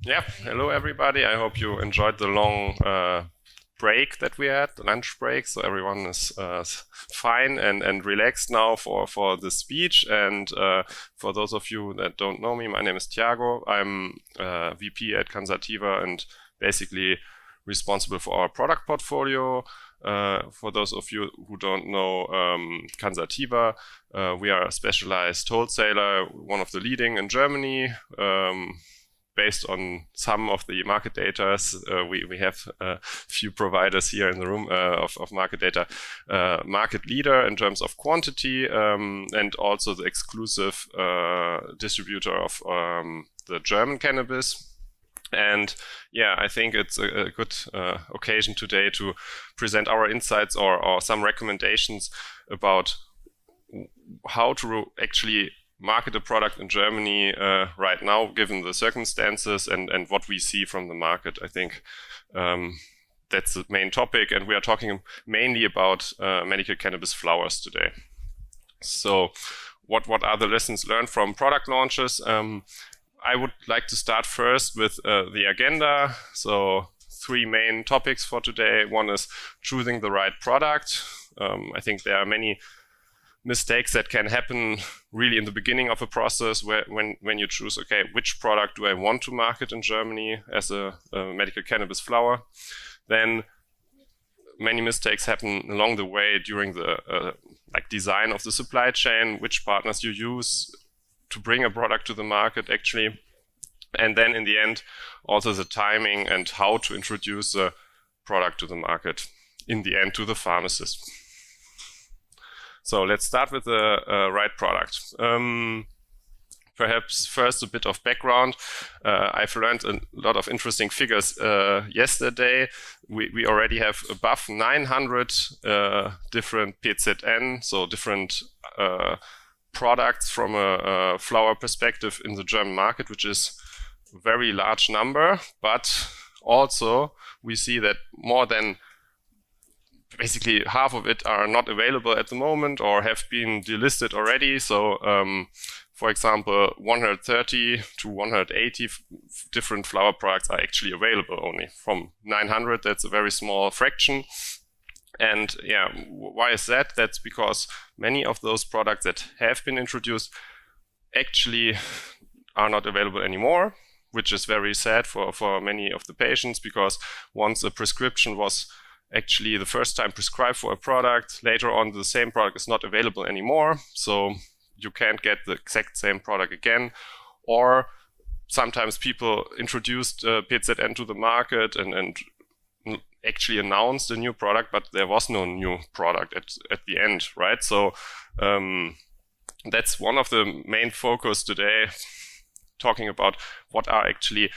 Yeah, hello everybody. I hope you enjoyed the long break that we had, the lunch break. So everyone is fine and relaxed now for the speech. And for those of you that don't know me, my name is Thiago. I'm VP at Cansativa and basically responsible for our product portfolio. For those of you who don't know Cansativa, we are a specialized wholesaler, one of the leading in Germany. Based on some of the market data, we have a few providers here in the room of market data. Market leader in terms of quantity and also the exclusive distributor of the German cannabis. And yeah, I think it's a good occasion today to present our insights or some recommendations about how to actually market a product in Germany right now, given the circumstances and what we see from the market. I think that's the main topic, and we are talking mainly about medical cannabis flowers today. So what are the lessons learned from product launches? I would like to start first with the agenda. So 3 main topics for today. One is choosing the right product. I think there are many mistakes that can happen really in the beginning of a process when you choose, okay, which product do I want to market in Germany as a medical cannabis flower. Then many mistakes happen along the way during the design of the supply chain, which partners you use to bring a product to the market actually. And then in the end, also the timing and how to introduce the product to the market in the end to the pharmacist. So let's start with the right product. Perhaps first a bit of background. I've learned a lot of interesting figures yesterday. We already have above 900 different PZN, so different products from a flower perspective in the German market, which is a very large number. But also we see that more than basically half of it are not available at the moment or have been delisted already. So, for example, 130 to 180 different flower products are actually available only. From 900, that's a very small fraction. And yeah, why is that? That's because many of those products that have been introduced actually are not available anymore, which is very sad for many of the patients, because once a prescription was actually the first time prescribed for a product, later on the same product is not available anymore, so you can't get the exact same product again. Or sometimes people introduced PZN to the market and actually announced a new product, but there was no new product at the end, right? So that's one of the main focus today, talking about what are actually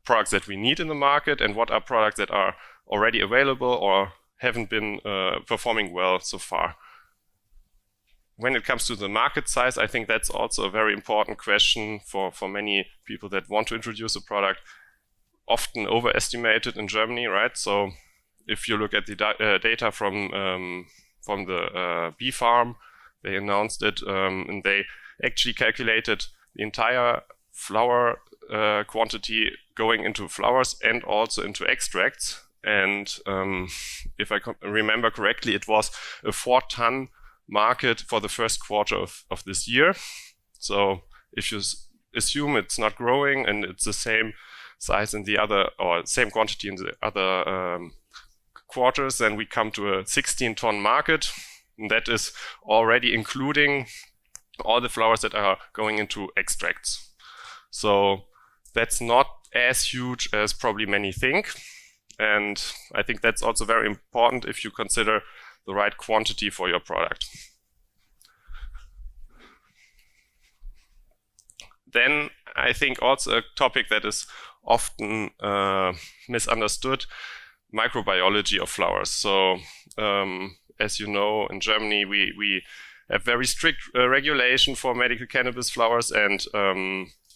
products that we need in the market and what are products that are already available or haven't been performing well so far. When it comes to the market size, I think that's also a very important question for many people that want to introduce a product, often overestimated in Germany, right? So if you look at the data from the bee farm, they announced it and they actually calculated the entire flower quantity going into flowers and also into extracts. And if I remember correctly, it was a 4-ton market for the first quarter of this year. So if you assume it's not growing and it's the same size in the other, or same quantity in the other quarters, then we come to a 16-ton market. And that is already including all the flowers that are going into extracts. So that's not as huge as probably many think. And I think that's also very important if you consider the right quantity for your product. Then I think also a topic that is often misunderstood, microbiology of flowers. So as you know, in Germany, we have very strict regulation for medical cannabis flowers. And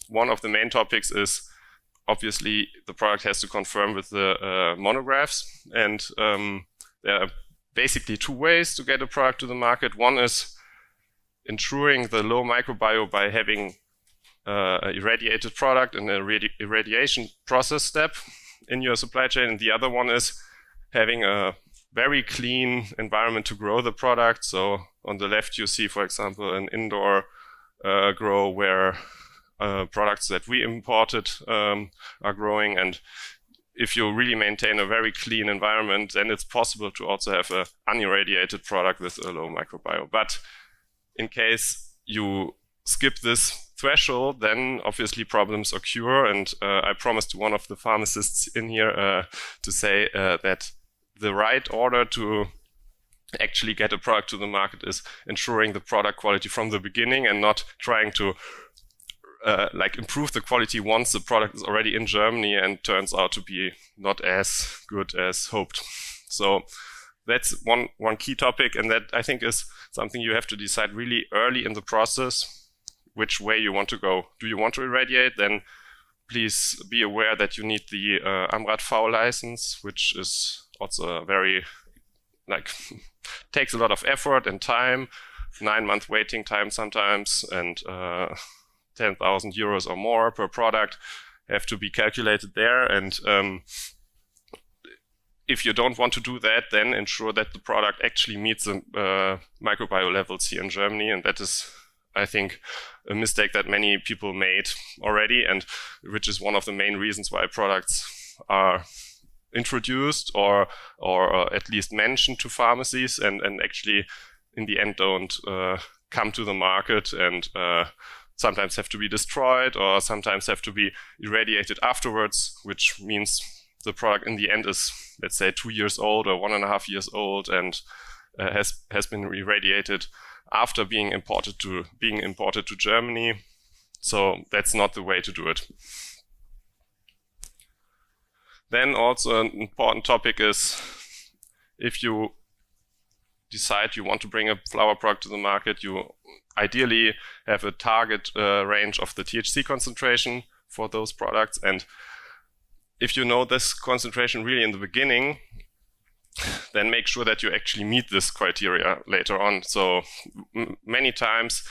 one of the main topics is obviously the product has to conform with the monographs. And there are basically 2 ways to get a product to the market. One is ensuring the low microbiome by having irradiated product and a irradiation process step in your supply chain. And the other one is having a very clean environment to grow the product. So on the left, you see, for example, an indoor grow where products that we imported are growing. And if you really maintain a very clean environment, then it's possible to also have an unirradiated product with a low microbiome. But in case you skip this threshold, then obviously problems occur. And I promised to one of the pharmacists in here to say that the right order to actually get a product to the market is ensuring the product quality from the beginning and not trying to improve the quality once the product is already in Germany and turns out to be not as good as hoped. So that's one key topic, and that I think is something you have to decide really early in the process, which way you want to go. Do you want to irradiate? Then please be aware that you need the AMRAT V license, which is also very, takes a lot of effort and time, 9-month waiting time sometimes, and 10,000 euros or more per product have to be calculated there. And if you don't want to do that, then ensure that the product actually meets the microbiome levels here in Germany. And that is, I think, a mistake that many people made already, and which is one of the main reasons why products are introduced or at least mentioned to pharmacies and actually in the end don't come to the market, and sometimes have to be destroyed or sometimes have to be irradiated afterwards, which means the product in the end is, let's say, 2 years old or 1.5 years old and has been irradiated after being imported to Germany. So that's not the way to do it. Then also an important topic is, if you decide you want to bring a flour product to the market, you ideally have a target range of the THC concentration for those products. And if you know this concentration really in the beginning, then make sure that you actually meet this criteria later on. So many times,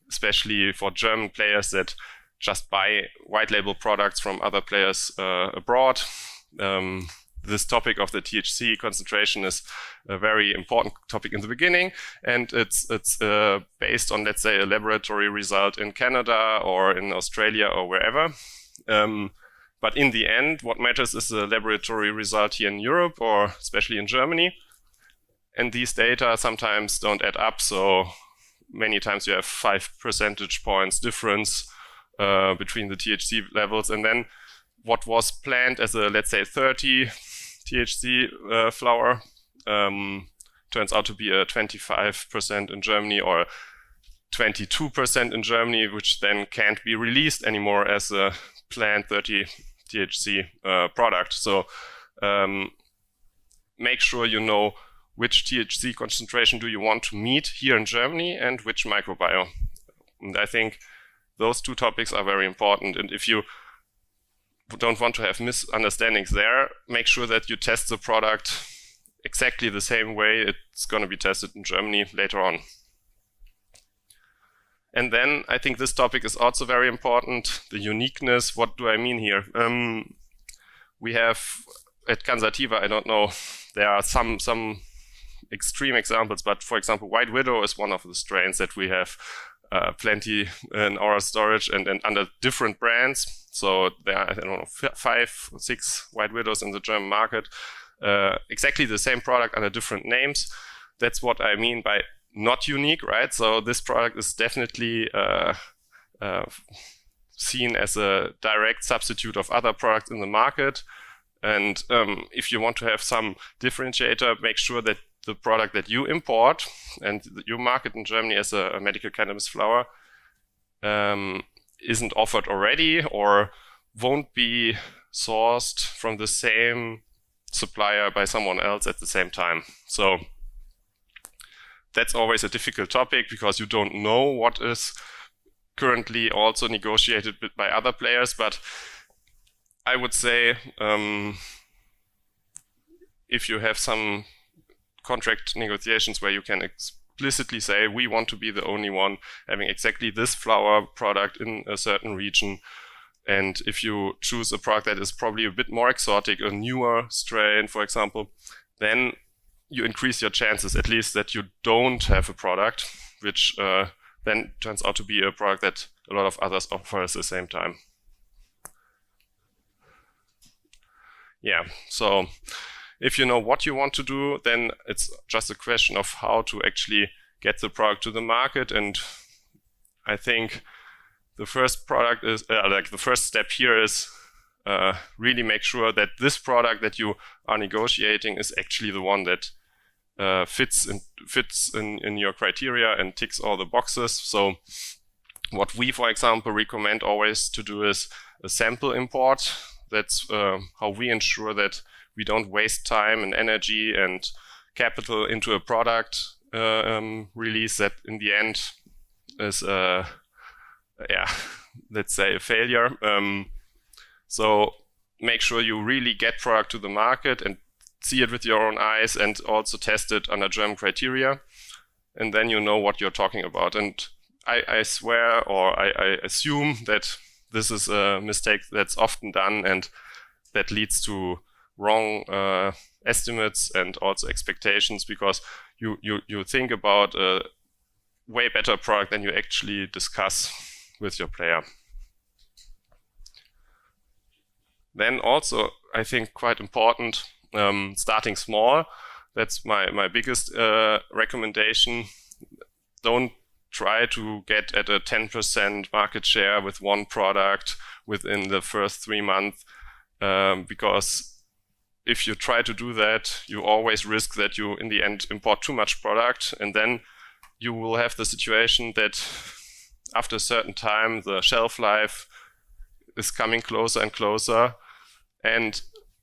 especially for German players that just buy white label products from other players abroad, this topic of the THC concentration is a very important topic in the beginning, and it's based on, let's say, a laboratory result in Canada or in Australia or wherever. But in the end, what matters is the laboratory result here in Europe or especially in Germany. And these data sometimes don't add up. So many times you have 5 percentage points difference between the THC levels. And then what was planned as a, let's say, 30 THC flour turns out to be a 25% in Germany or 22% in Germany, which then can't be released anymore as a planned 30 THC product. So make sure you know which THC concentration do you want to meet here in Germany and which microbiome. And I think those two topics are very important. And if you don't want to have misunderstandings there, make sure that you test the product exactly the same way it's going to be tested in Germany later on. And then I think this topic is also very important, the uniqueness. What do I mean here? We have at Cansativa, I don't know, there are some extreme examples, but for example, White Widow is one of the strains that we have plenty in our storage and under different brands. So there are, I don't know, 5 or 6 White Widows in the German market, exactly the same product under different names. That's what I mean by not unique, right? So this product is definitely seen as a direct substitute of other products in the market. And if you want to have some differentiator, make sure that the product that you import and you market in Germany as a medical cannabis flower isn't offered already or won't be sourced from the same supplier by someone else at the same time. So that's always a difficult topic because you don't know what is currently also negotiated by other players. But I would say if you have some contract negotiations where you can explicitly say we want to be the only one having exactly this flower product in a certain region. And if you choose a product that is probably a bit more exotic, a newer strain, for example, then you increase your chances, at least, that you don't have a product, which then turns out to be a product that a lot of others offer at the same time. Yeah, so if you know what you want to do, then it's just a question of how to actually get the product to the market. And I think the first product is, like the first step here is really make sure that this product that you are negotiating is actually the one that fits in your criteria and ticks all the boxes. So what we, for example, recommend always to do is a sample import. That's how we ensure that we don't waste time and energy and capital into a product release that in the end is, let's say, a failure. So make sure you really get product to the market and see it with your own eyes and also test it under German criteria. And then you know what you're talking about. And I swear, or I assume that this is a mistake that's often done and that leads to wrong estimates and also expectations, because you think about a way better product than you actually discuss with your player. Then also, I think quite important, starting small. That's my biggest recommendation. Don't try to get at a 10% market share with one product within the first 3 months, because if you try to do that, you always risk that you in the end import too much product, and then you will have the situation that after a certain time the shelf life is coming closer and closer, and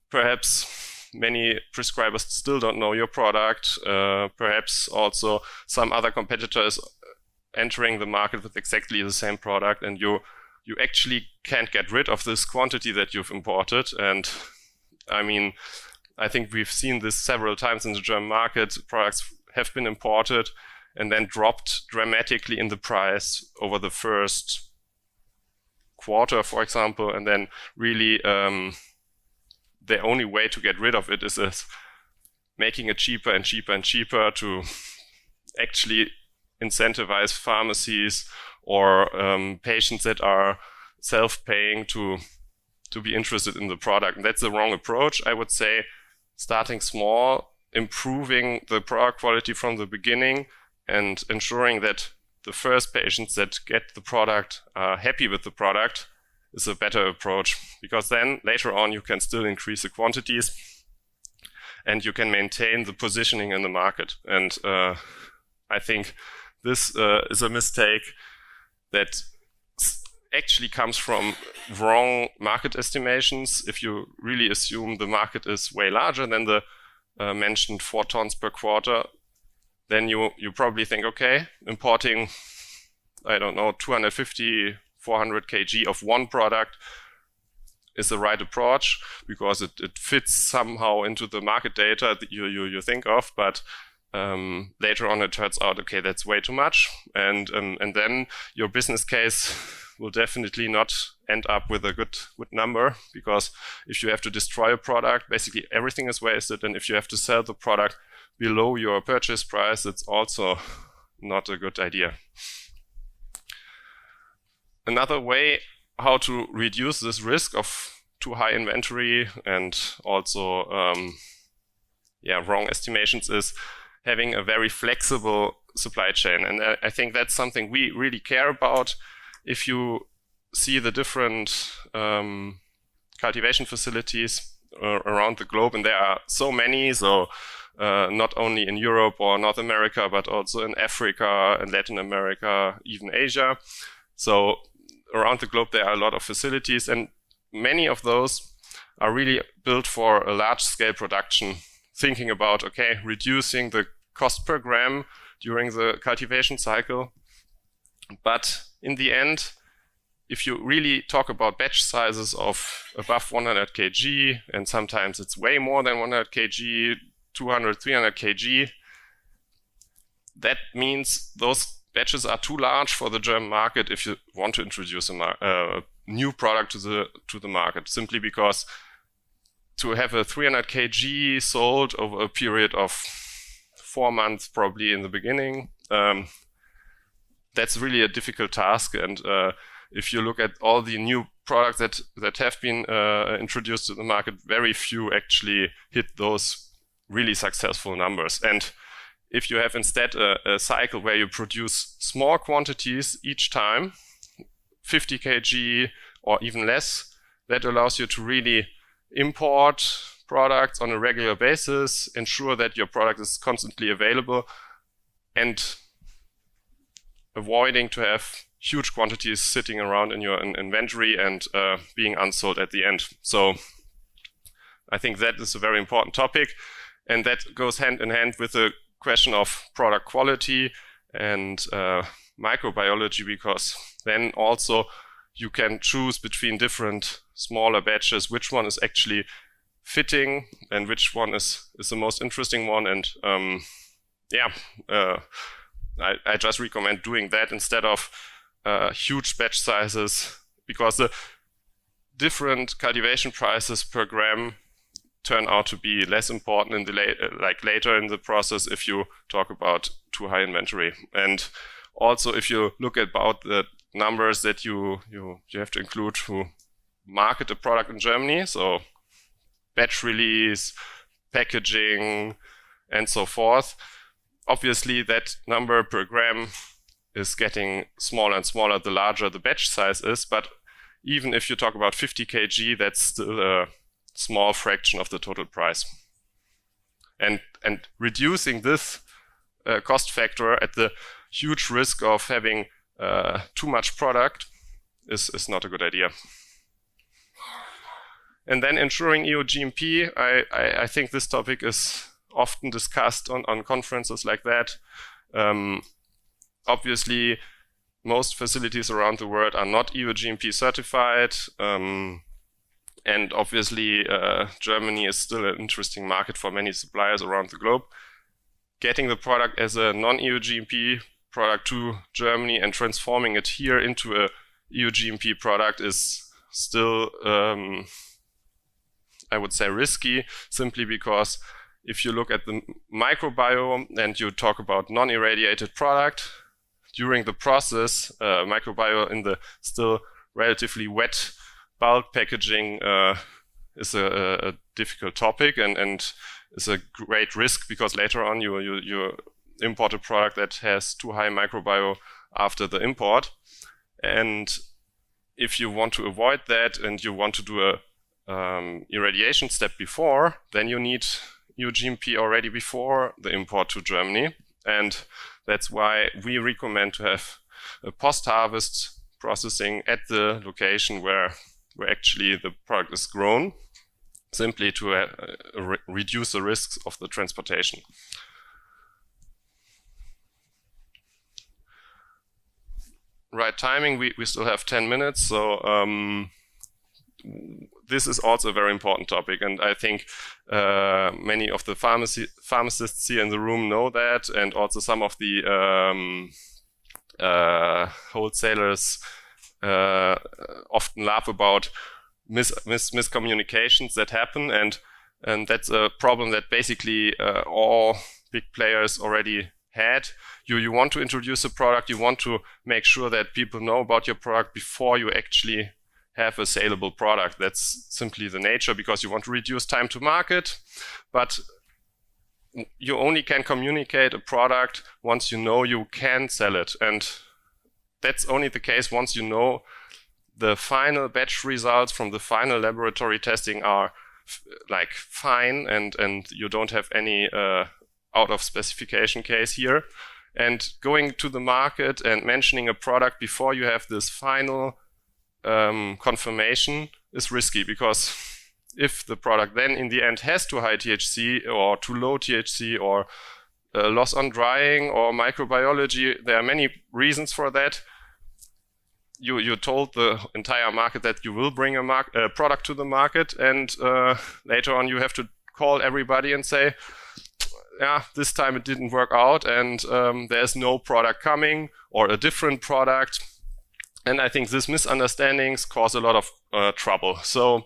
perhaps many prescribers still don't know your product. Perhaps also some other competitors entering the market with exactly the same product, and you actually can't get rid of this quantity that you've imported. And I mean, I think we've seen this several times in the German market. Products have been imported and then dropped dramatically in the price over the first quarter, for example, and then really the only way to get rid of it is making it cheaper and cheaper and cheaper to actually incentivize pharmacies or patients that are self-paying to be interested in the product. And that's the wrong approach. I would say starting small, improving the product quality from the beginning, and ensuring that the first patients that get the product are happy with the product is a better approach, because then later on you can still increase the quantities and you can maintain the positioning in the market. And I think this is a mistake that actually comes from wrong market estimations. If you really assume the market is way larger than the mentioned 4 tons per quarter, then you probably think, okay, importing, I don't know, 250, 400 kg of one product is the right approach, because it fits somehow into the market data that you think of, but later on it turns out, okay, that's way too much, and then your business case will definitely not end up with a good number, because if you have to destroy a product, basically everything is wasted, and if you have to sell the product below your purchase price, it's also not a good idea. Another way how to reduce this risk of too high inventory and also wrong estimations is having a very flexible supply chain. And I think that's something we really care about. If you see the different cultivation facilities around the globe, and there are so many, so not only in Europe or North America, but also in Africa and Latin America, even Asia. So around the globe there are a lot of facilities, and many of those are really built for a large-scale production, thinking about, okay, reducing the cost per gram during the cultivation cycle. But in the end, if you really talk about batch sizes of above 100 kg, and sometimes it's way more than 100 kg, 200, 300 kg, that means those batches are too large for the German market if you want to introduce a new product to the market, simply because to have a 300 kg sold over a period of 4 months, probably in the beginning, that's really a difficult task. And if you look at all the new products that have been introduced to the market, very few actually hit those really successful numbers. And if you have instead a cycle where you produce small quantities each time, 50 kg or even less, that allows you to really import products on a regular basis, ensure that your product is constantly available, and avoiding to have huge quantities sitting around in your inventory and being unsold at the end. So I think that is a very important topic, and that goes hand in hand with the question of product quality and microbiology, because then also you can choose between different smaller batches which one is actually fitting and which one is the most interesting one. And I just recommend doing that instead of huge batch sizes, because the different cultivation prices per gram turn out to be less important in the later in the process if you talk about too high inventory. And also if you look about the numbers that you have to include to market a product in Germany, so batch release, packaging, and so forth, obviously that number per gram is getting smaller and smaller the larger the batch size is. But even if you talk about 50 kg, that's still a small fraction of the total price. And reducing this cost factor at the huge risk of having too much product is not a good idea. And then ensuring EU GMP, I think this topic is often discussed on conferences like that. Obviously, most facilities around the world are not EU GMP certified. And obviously, Germany is still an interesting market for many suppliers around the globe. Getting the product as a non-EU GMP product to Germany and transforming it here into a EU GMP product is still, I would say, risky, simply because if you look at the microbiome and you talk about non-irradiated product, during the process, microbiome in the still relatively wet bulk packaging is a difficult topic and is a great risk, because later on you import a product that has too high microbiome after the import. And if you want to avoid that and you want to do a irradiation step before, then you need EU GMP already before the import to Germany. And that's why we recommend to have a post-harvest processing at the location where actually the product is grown, simply to reduce the risks of the transportation. Right timing, we still have 10 minutes, so this is also a very important topic, and I think many of the pharmacists here in the room know that, and also some of the wholesalers often laugh about miscommunications that happen, and that's a problem that basically all big players already had. You want to introduce a product, you want to make sure that people know about your product before you actually have a saleable product. That's simply the nature, because you want to reduce time to market, but you only can communicate a product once you know you can sell it. And that's only the case once you know the final batch results from the final laboratory testing are like fine, and you don't have any out of specification case here. And going to the market and mentioning a product before you have this final confirmation is risky, because if the product then in the end has too high THC or too low THC or loss on drying or microbiology, there are many reasons for that. You told the entire market that you will bring a product to the market, and later on you have to call everybody and say, yeah, this time it didn't work out, and there's no product coming or a different product. And I think these misunderstandings cause a lot of trouble. So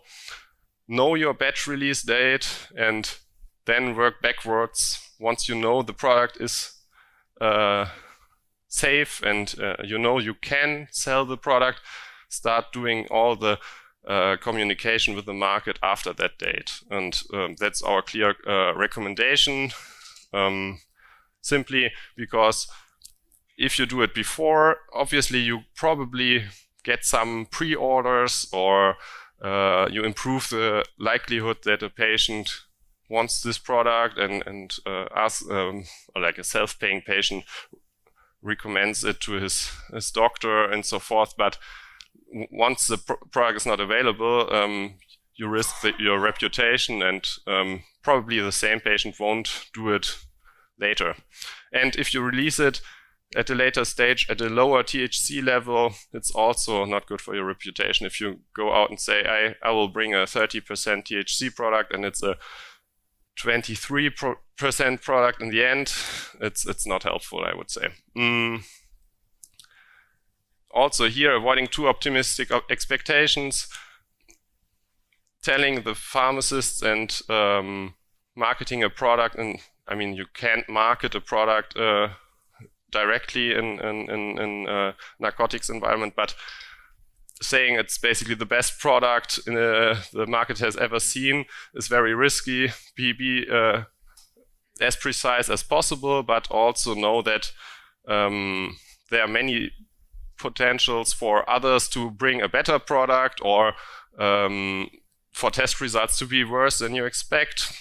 know your batch release date and then work backwards. Once you know the product is safe and you know you can sell the product, start doing all the communication with the market after that date. And that's our clear recommendation, simply because if you do it before, obviously you probably get some pre-orders, or you improve the likelihood that a patient wants this product, and like a self-paying patient recommends it to his doctor and so forth. But once the product is not available, you risk your reputation, and probably the same patient won't do it later. And if you release it at a later stage at a lower THC level, it's also not good for your reputation. If you go out and say, I will bring a 30% THC product and it's a 23% product in the end, it's not helpful, I would say. Also here, avoiding too optimistic expectations, telling the pharmacists and marketing a product, and I mean, you can't market a product directly in narcotics environment, but saying it's basically the best product the market has ever seen is very risky. Be as precise as possible, but also know that there are many potentials for others to bring a better product, or for test results to be worse than you expect.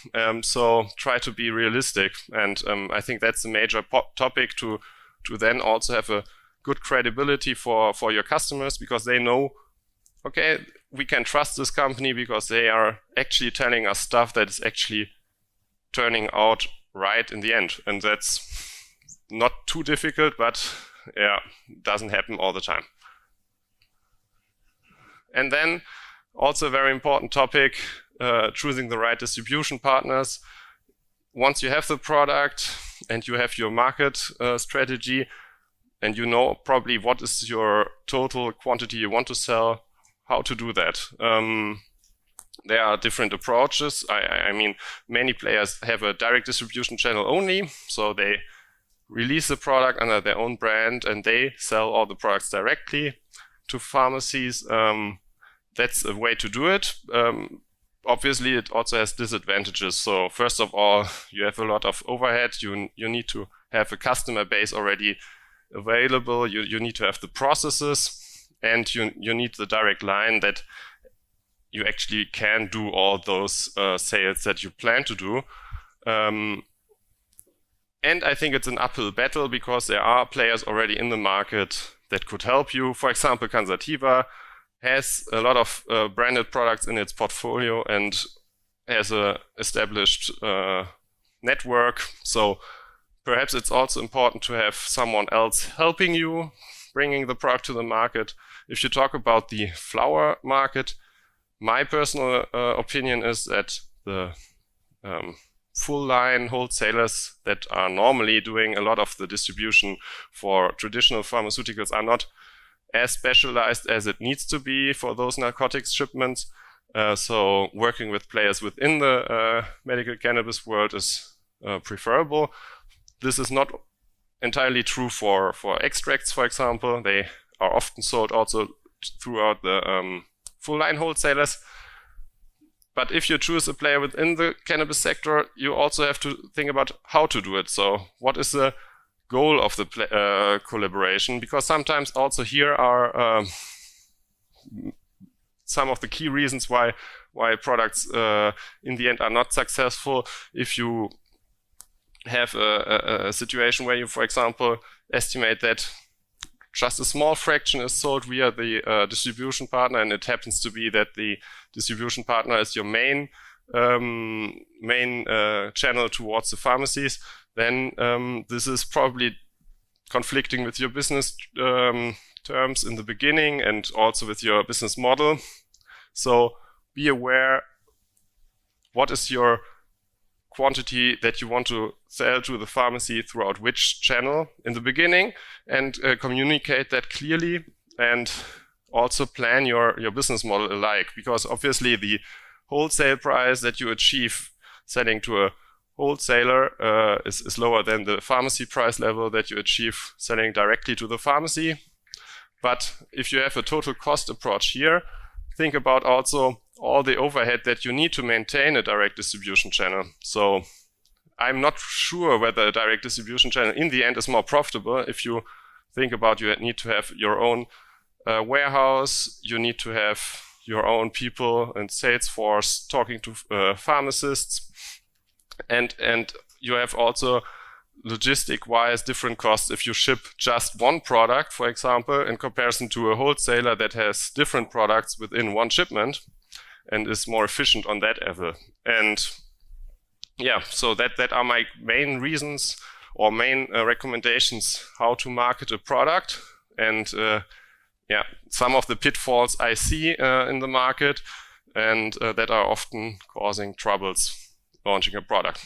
So try to be realistic, and I think that's a major topic to then also have a good credibility for your customers, because they know, okay, we can trust this company because they are actually telling us stuff that is actually turning out right in the end. And that's not too difficult, but yeah, doesn't happen all the time. And then also a very important topic, choosing the right distribution partners. Once you have the product and you have your market strategy, and you know probably what is your total quantity you want to sell, how to do that. There are different approaches. I mean, many players have a direct distribution channel only, so they release the product under their own brand and they sell all the products directly to pharmacies. That's a way to do it. Obviously, it also has disadvantages. So first of all, you have a lot of overhead. You need to have a customer base already available. You need to have the processes, and you need the direct line that you actually can do all those sales that you plan to do. And I think it's an uphill battle because there are players already in the market that could help you. For example, Cansativa has a lot of branded products in its portfolio and has a established network. So perhaps it's also important to have someone else helping you, bringing the product to the market. If you talk about the flower market, my personal opinion is that the full line wholesalers that are normally doing a lot of the distribution for traditional pharmaceuticals are not as specialized as it needs to be for those narcotics shipments. So working with players within the medical cannabis world is preferable. This is not entirely true for extracts, for example. They are often sold also throughout the full line wholesalers. But if you choose a player within the cannabis sector, you also have to think about how to do it. So what is the goal of the collaboration? Because sometimes also here are some of the key reasons why products in the end are not successful. If you have a situation where you, for example, estimate that just a small fraction is sold via the distribution partner, and it happens to be that the distribution partner is your main channel towards the pharmacies, then this is probably conflicting with your business terms in the beginning and also with your business model. So be aware, what is your quantity that you want to sell to the pharmacy throughout which channel in the beginning, and communicate that clearly, and also plan your business model alike, because obviously the wholesale price that you achieve selling to a wholesaler is lower than the pharmacy price level that you achieve selling directly to the pharmacy. But if you have a total cost approach here, think about also all the overhead that you need to maintain a direct distribution channel. So I'm not sure whether a direct distribution channel in the end is more profitable. If you think about, you need to have your own warehouse, you need to have your own people and sales force talking to pharmacists, and you have also logistic-wise different costs if you ship just one product, for example, in comparison to a wholesaler that has different products within one shipment and is more efficient on that level. And yeah, so that are my main reasons or main recommendations how to market a product, and yeah, some of the pitfalls I see in the market, and that are often causing troubles launching a product.